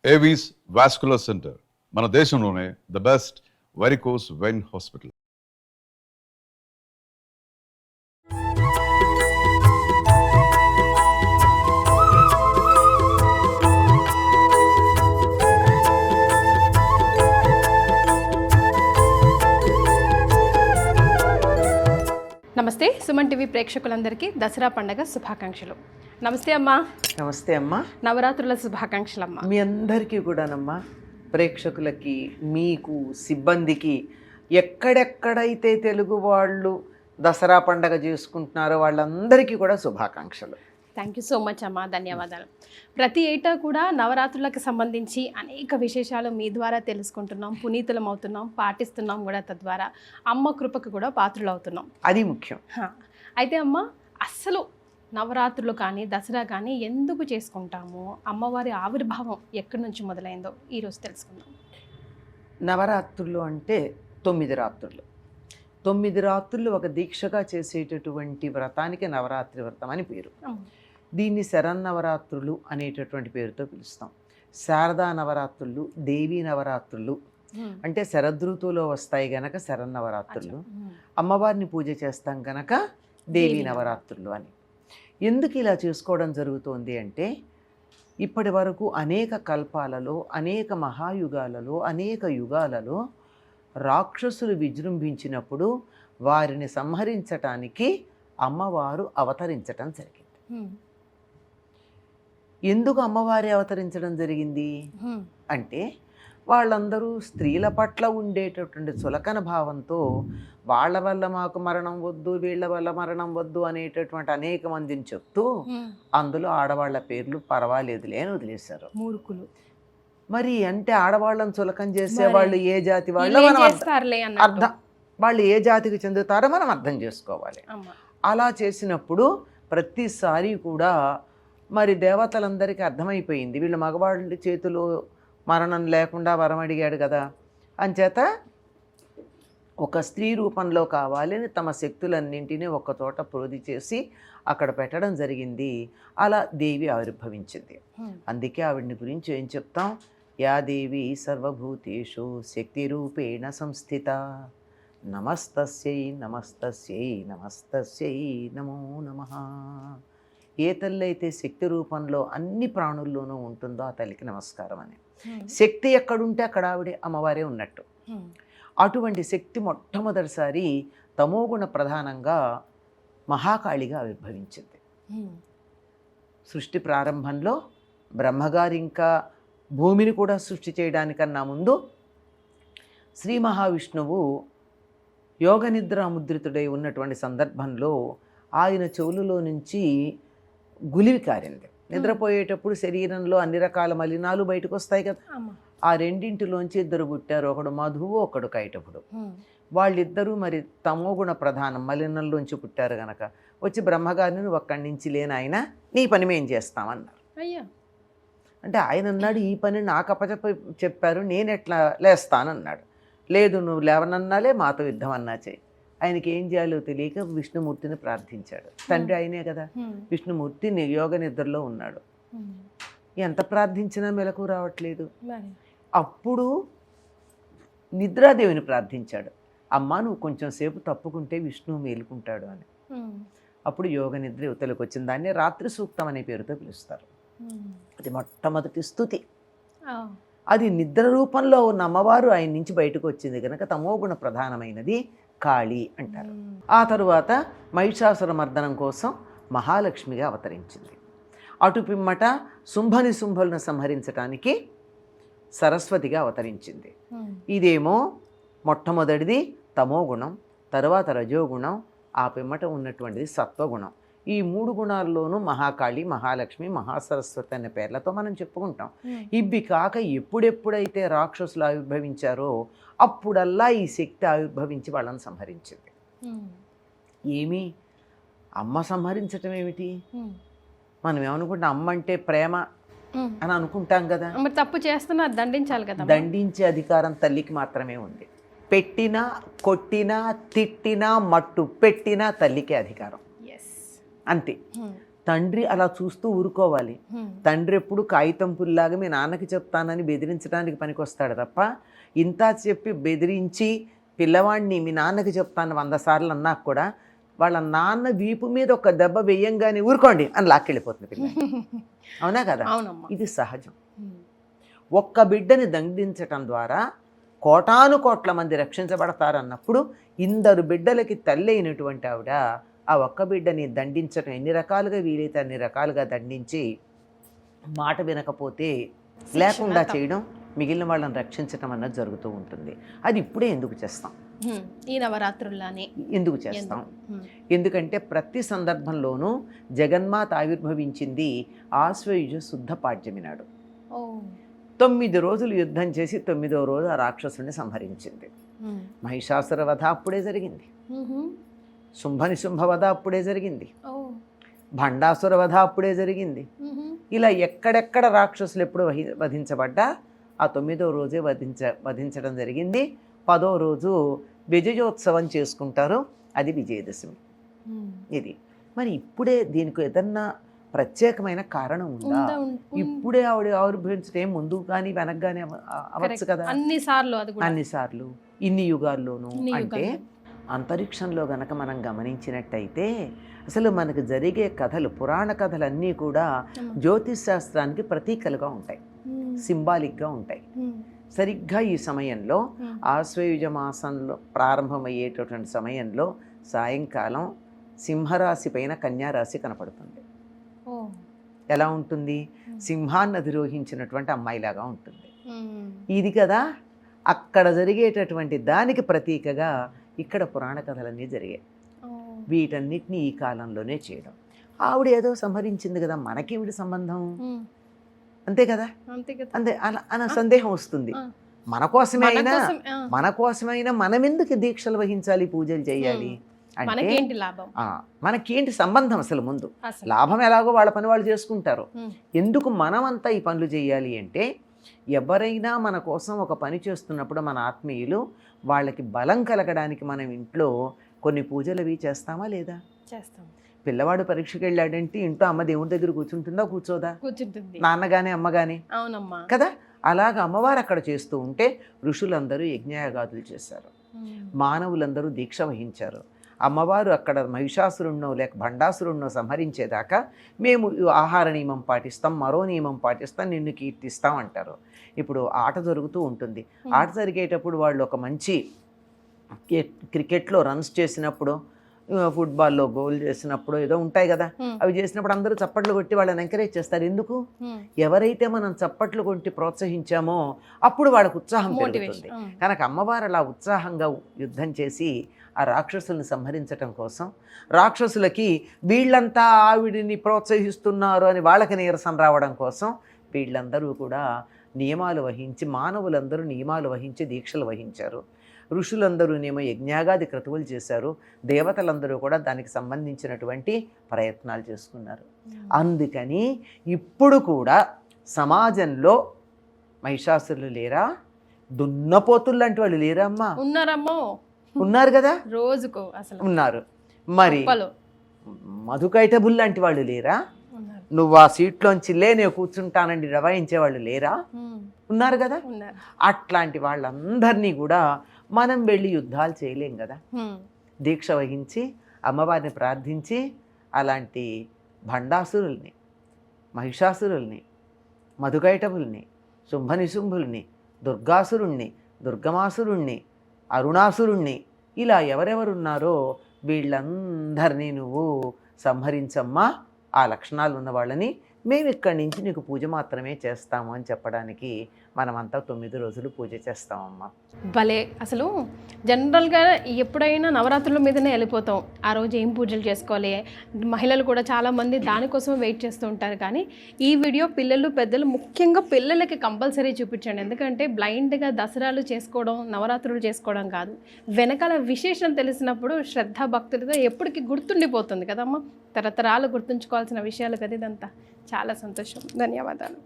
Avis vascular centre మన దేశంలోనే the best varicose vein hospital. నమస్తే సుమన్ టీవీ ప్రేక్షకులందరికీ దసరా పండగ శుభాకాంక్షలు. నమస్తే అమ్మా. నమస్తే అమ్మా. నవరాత్రుల శుభాకాంక్షలు అమ్మా. మీ అందరికీ కూడానమ్మా, ప్రేక్షకులకి, మీకు, సిబ్బందికి, ఎక్కడెక్కడైతే తెలుగు వాళ్ళు దసరా పండగ చేసుకుంటున్నారో వాళ్ళందరికీ కూడా శుభాకాంక్షలు. థ్యాంక్ యూ సో మచ్ అమ్మా, ధన్యవాదాలు. ప్రతి ఏటా కూడా నవరాత్రులకు సంబంధించి అనేక విశేషాలు మీ ద్వారా తెలుసుకుంటున్నాం, పునీతులం అవుతున్నాం, పాటిస్తున్నాం కూడా. తద్వారా అమ్మ కృపకు కూడా పాత్రలు అవుతున్నాం. అది ముఖ్యం. అయితే అమ్మ, అస్సలు నవరాత్రులు కానీ దసరా కానీ ఎందుకు చేసుకుంటాము, అమ్మవారి ఆవిర్భావం ఎక్కడి నుంచి మొదలైందో ఈరోజు తెలుసుకుందాం. నవరాత్రులు అంటే 9 రాత్రులు. 9 రాత్రులు ఒక దీక్షగా చేసేటటువంటి వ్రతానికి నవరాత్రి వ్రతం అని పేరు. దీన్ని శరన్నవరాత్రులు అనేటటువంటి పేరుతో పిలుస్తాం. శారదా నవరాత్రులు, దేవీ నవరాత్రులు అంటే శరదృతువులో వస్తాయి గనక శరన్నవరాత్రులు. అమ్మవారిని పూజ చేస్తాం గనక దేవీ నవరాత్రులు అని. ఎందుకు ఇలా చేసుకోవడం జరుగుతోంది అంటే, ఇప్పటి వరకు అనేక కల్పాలలో, అనేక మహాయుగాలలో, అనేక యుగాలలో రాక్షసులు విజృంభించినప్పుడు వారిని సంహరించటానికి అమ్మవారు అవతరించటం జరిగింది. ఎందుకు అమ్మవారి అవతరించడం జరిగింది అంటే, వాళ్ళందరూ స్త్రీల పట్ల ఉండేటటువంటి చులకన భావంతో వాళ్ళ వల్ల మాకు మరణం వద్దు, వీళ్ళ వల్ల మరణం వద్దు అనేటటువంటి అనేక మందిని చెప్తూ అందులో ఆడవాళ్ల పేర్లు పర్వాలేదులే అని వదిలేశారు. మూర్ఖులు. మరి అంటే ఆడవాళ్ళని చులకం చేసే వాళ్ళు ఏ జాతి వాళ్ళు మనం అర్థం, వాళ్ళు ఏ జాతికి చెందుతారో మనం అర్థం చేసుకోవాలి. అలా చేసినప్పుడు ప్రతిసారి కూడా మరి దేవతలందరికీ అర్థమైపోయింది, వీళ్ళు మగవాళ్ళ చేతిలో మరణం లేకుండా వరం అడిగాడు కదా, అంచేత ఒక స్త్రీ రూపంలో కావాలని తమ శక్తులన్నింటినీ ఒక్కచోట ప్రోధి చేసి అక్కడ పెట్టడం జరిగింది. అలా దేవి ఆవిర్భవించింది. అందుకే ఆవిడ్ని గురించి ఏం చెప్తాం, యా దేవి సర్వభూతేషు శక్తి రూపేణ సంస్థిత, నమస్తస్యై నమస్తస్యై నమస్తస్యై నమో నమః. ఏ తల్లి అయితే శక్తి రూపంలో అన్ని ప్రాణుల్లోనూ ఉంటుందో ఆ తల్లికి నమస్కారం అని. శక్తి ఎక్కడుంటే అక్కడ ఆవిడే అమ్మవారే ఉన్నట్టు. అటువంటి శక్తి మొట్టమొదటిసారి తమోగుణ ప్రధానంగా మహాకాళిగా ఆవిర్భవించింది. సృష్టి ప్రారంభంలో బ్రహ్మగారు ఇంకా భూమిని కూడా సృష్టి చేయడానికన్నా ముందు శ్రీ మహావిష్ణువు యోగ నిద్ర ముద్రితుడై ఉన్నటువంటి సందర్భంలో ఆయన చెవులలో నుంచి గులివి కారింది. నిద్రపోయేటప్పుడు శరీరంలో అన్ని రకాల మలినాలు బయటకు వస్తాయి కదా, ఆ రెండింటిలోంచి 2 పుట్టారు, ఒకడు మధువు, ఒకడు కైటపుడు. వాళ్ళిద్దరూ మరి తమోగుణ ప్రధానం మలినంలోంచి పుట్టారు గనక వచ్చి బ్రహ్మగారిని ఒక్కడి నుంచి లేని ఆయన నీ పని మేం చేస్తామన్నారు. అంటే ఆయన అన్నాడు, ఈ పని నాకు చెప్పారు, నేను ఎట్లా లేస్తానన్నాడు. లేదు, నువ్వు లేవనన్నాలే, మాతో యుద్ధం అన్నా చేయి. ఆయనకి ఏం చేయాలో తెలియక విష్ణుమూర్తిని ప్రార్థించాడు. తండ్రి ఆయనే కదా, విష్ణుమూర్తి యోగ నిద్రలో ఉన్నాడు. ఎంత ప్రార్థించినా మెలకు రావట్లేదు. అప్పుడు నిద్రాదేవిని ప్రార్థించాడు, అమ్మా నువ్వు కొంచెం సేపు తప్పుకుంటే విష్ణువు మేలుకుంటాడు అని. అప్పుడు యోగ నిద్ర యువతలకు వచ్చింది. దాన్ని రాత్రి సూక్తం అనే పేరుతో పిలుస్తారు. అది మొట్టమొదటి స్తుతి. అది నిద్ర రూపంలో ఉన్న అమ్మవారు ఆయన నుంచి బయటకు వచ్చింది కనుక తమోగుణ ప్రధానమైనది కాళీ అంటారు. ఆ తరువాత మహిషాసుర మర్దనం కోసం మహాలక్ష్మిగా అవతరించింది. అటు పిమ్మట శుంభులను సంహరించడానికి సరస్వతిగా అవతరించింది. ఇదేమో మొట్టమొదటిది తమోగుణం, తరువాత రజోగుణం, ఆ పిమ్మట ఉన్నటువంటిది సత్వగుణం. ఈ 3 గుణాల్లోనూ మహాకాళి, మహాలక్ష్మి, మహాసరస్వతి అనే పేర్లతో మనం చెప్పుకుంటాం. ఇవి కాక ఎప్పుడెప్పుడైతే రాక్షసులు ఆవిర్భవించారో అప్పుడల్లా ఈ శక్తి ఆవిర్భవించి వాళ్ళని సంహరించింది. ఏమి అమ్మ సంహరించటం ఏమిటి? మనం ఏమనుకుంటాం, అమ్మ అంటే ప్రేమ అని అనుకుంటాం కదా. తప్పు చేస్తున్నా దండించాలి కదా. దండించే అధికారం తల్లికి మాత్రమే ఉంది. పెట్టినా, కొట్టినా, తిట్టినా, మట్టు పెట్టినా తల్లికే అధికారం. అంతే. తండ్రి అలా చూస్తూ ఊరుకోవాలి. తండ్రి ఎప్పుడు కాగితం పుల్లాగా మీ నాన్నకి చెప్తానని బెదిరించడానికి పనికొస్తాడు తప్ప, ఇంత చెప్పి బెదిరించి పిల్లవాడిని మీ నాన్నకి చెప్తాను 100 సార్లు అన్నా కూడా వాళ్ళ నాన్న వీపు మీద ఒక దెబ్బ వేయంగానే ఊరుకోండి అని లాక్కెళ్ళిపోతుంది పిల్ల. అవునా కదా? ఇది సహజం. ఒక్క బిడ్డని దండించటం ద్వారా కోటాను కోట్ల మంది రక్షించబడతారన్నప్పుడు 2 బిడ్డలకి తల్లి అయినటువంటి ఆవిడ ఆ ఒక్క బిడ్డని దండించటం ఎన్ని రకాలుగా వీలైతే అన్ని రకాలుగా దండించి మాట వినకపోతే లేకుండా చేయడం, మిగిలిన వాళ్ళని రక్షించటం అన్నది జరుగుతూ ఉంటుంది. అది ఇప్పుడే ఎందుకు చేస్తాం? ఈ నవరాత్రుల్లానే ఎందుకు చేస్తాం? ఎందుకంటే ప్రతి సందర్భంలోనూ జగన్మాత ఆవిర్భవించింది ఆశ్వయుజ శుద్ధ పాడ్యమి నాడు. 9 రోజులు యుద్ధం చేసి 9వ రోజు ఆ రాక్షసుని సంహరించింది. మహిషాసుర వధ అప్పుడే జరిగింది, శుంభనిశుంభ వధ అప్పుడే జరిగింది, భండాసుర వధ అప్పుడే జరిగింది. ఇలా ఎక్కడెక్కడ రాక్షసులు ఎప్పుడు వధించబడ్డా ఆ 9వ రోజే వధించడం జరిగింది. 10వ రోజు విజయోత్సవం చేసుకుంటారు, అది విజయదశమి. ఇది మరి ఇప్పుడే దీనికి ఏదన్నా ప్రత్యేకమైన కారణం ఉందా? ఇప్పుడే ఆవిడ ఆవిర్భవించడం ముందు కానీ వెనక కానీ అవ్వచ్చు కదా, అన్నిసార్లు ఇన్ని యుగాల్లోనూ. అంటే అంతరిక్షంలో గనక మనం గమనించినట్టయితే అసలు మనకు జరిగే కథలు, పురాణ కథలన్నీ కూడా జ్యోతిష్ శాస్త్రానికి ప్రతీకలుగా ఉంటాయి, సింబాలిక్గా ఉంటాయి. సరిగ్గా ఈ సమయంలో ఆశ్వయుజ మాసంలో ప్రారంభమయ్యేటటువంటి సమయంలో సాయంకాలం సింహరాశి పైన కన్యారాశి కనపడుతుంది. ఎలా ఉంటుంది? సింహాన్ని అధిరోహించినటువంటి అమ్మాయిలాగా ఉంటుంది. ఇది కదా అక్కడ జరిగేటటువంటి దానికి ప్రతీకగా ఇక్కడ పురాణ కథలన్నీ జరిగాయి. వీటన్నిటినీ ఈ కాలంలోనే చేయడం. ఆవిడ ఏదో సంహరించింది కదా, మనకేమిటి సంబంధం? అంతే కదా, అంతే అన్న సందేహం వస్తుంది. మన కోసమైనా మనం ఎందుకు దీక్షలు వహించాలి, పూజలు చేయాలి అంటే మనకేంటి సంబంధం? అసలు ముందు లాభం ఎలాగో వాళ్ళ పని వాళ్ళు చేసుకుంటారు, ఎందుకు మనమంతా ఈ పనులు చేయాలి అంటే, ఎవరైనా మన కోసం ఒక పని చేస్తున్నప్పుడు మన ఆత్మీయులు వాళ్ళకి బలం కలగడానికి మనం ఇంట్లో కొన్ని పూజలు అవి చేస్తామా లేదా? చేస్తాం. పిల్లవాడు పరీక్షకి వెళ్ళాడంటే ఇంట్లో అమ్మ దేవుడి దగ్గర కూర్చుంటుందా, కూర్చోదా? కూర్చుంటుంది. నాన్నగానే అమ్మగానే కదా. అలాగ అమ్మవారు అక్కడ చేస్తూ ఉంటే ఋషులందరూ యజ్ఞయాగాదులు చేశారు, మానవులందరూ దీక్ష వహించారు. అమ్మవారు అక్కడ మహిషాసురుణ్ణో లేక భండాసురుణ్ణో సంహరించేదాకా మేము ఆహార నియమం పాటిస్తాం, మరో నియమం పాటిస్తాం, నిన్ను కీర్తిస్తాం అంటారు. ఇప్పుడు ఆట జరుగుతూ ఉంటుంది, ఆట జరిగేటప్పుడు వాళ్ళు ఒక మంచి క్రికెట్లో రన్స్ చేసినప్పుడు, ఫుట్బాల్లో గోల్ చేసినప్పుడు ఏదో ఉంటాయి కదా, అవి చేసినప్పుడు అందరూ చప్పట్లు కొట్టి వాళ్ళని ఎంకరేజ్ చేస్తారు. ఎందుకు? ఎవరైతే మనం చప్పట్లు కొట్టి ప్రోత్సహించామో అప్పుడు వాళ్ళకు ఉత్సాహం పెరుగుతుంది. కనుక అమ్మవారు అలా ఉత్సాహంగా యుద్ధం చేసి ఆ రాక్షసుల్ని సంహరించటం కోసం, రాక్షసులకి వీళ్ళంతా ఆవిడిని ప్రోత్సహిస్తున్నారు అని వాళ్ళకి నీరసం రావడం కోసం వీళ్ళందరూ కూడా నియమాలు వహించి, మానవులందరూ నియమాలు వహించి దీక్షలు వహించారు. ఋషులందరూనేమో యజ్ఞాగాది క్రతువులు చేశారు, దేవతలందరూ కూడా దానికి సంబంధించినటువంటి ప్రయత్నాలు చేసుకున్నారు. అందుకని ఇప్పుడు కూడా సమాజంలో మహిషాసురులు లేరా? దున్నపోతులు లాంటి వాళ్ళు లేరా అమ్మా? ఉన్నారు కదా, రోజుకు అసలు ఉన్నారు. మరి మధుకైటబుల్ లాంటి వాళ్ళు లేరా? నువ్వు ఆ సీట్లోంచి నేను కూర్చుంటానండి రవాయించేవాళ్ళు లేరా? ఉన్నారు కదా. అట్లాంటి వాళ్ళందరినీ కూడా మనం వెళ్ళి యుద్ధాలు చేయలేం కదా. దీక్ష వహించి అమ్మవారిని ప్రార్థించి అలాంటి భండాసురుల్ని, మహిషాసురుల్ని, మధుకైటబుల్ని, శుంభనిశుంభుల్ని, దుర్గాసురుణ్ణి, దుర్గమాసురుణ్ణి, అరుణాసురుణ్ణి, ఇలా ఎవరెవరున్నారో వీళ్ళందరినీ నువ్వు సంహరించమ్మా. ఆ లక్షణాలు ఉన్న వాళ్ళని మేము ఇక్కడి నుంచి నీకు పూజ మాత్రమే చేస్తాము అని చెప్పడానికి మనమంతా 9 రోజులు పూజ చేస్తామమ్మా. భలే. అసలు జనరల్గా ఎప్పుడైనా నవరాత్రుల మీదనే వెళ్ళిపోతాం, ఆ రోజు ఏం పూజలు చేసుకోవాలి, మహిళలు కూడా చాలామంది దానికోసం వెయిట్ చేస్తూ ఉంటారు. కానీ ఈ వీడియో పిల్లలు, పెద్దలు, ముఖ్యంగా పిల్లలకి కంపల్సరీ చూపించండి. ఎందుకంటే బ్లైండ్గా దసరాలు చేసుకోవడం, నవరాత్రులు చేసుకోవడం కాదు, వెనకాల విశేషం తెలిసినప్పుడు శ్రద్ధ భక్తులతో ఎప్పటికీ గుర్తుండిపోతుంది కదమ్మా. తరతరాలు గుర్తుంచుకోవాల్సిన విషయాలు కదా ఇదంతా. చాలా సంతోషం. ధన్యవాదాలు.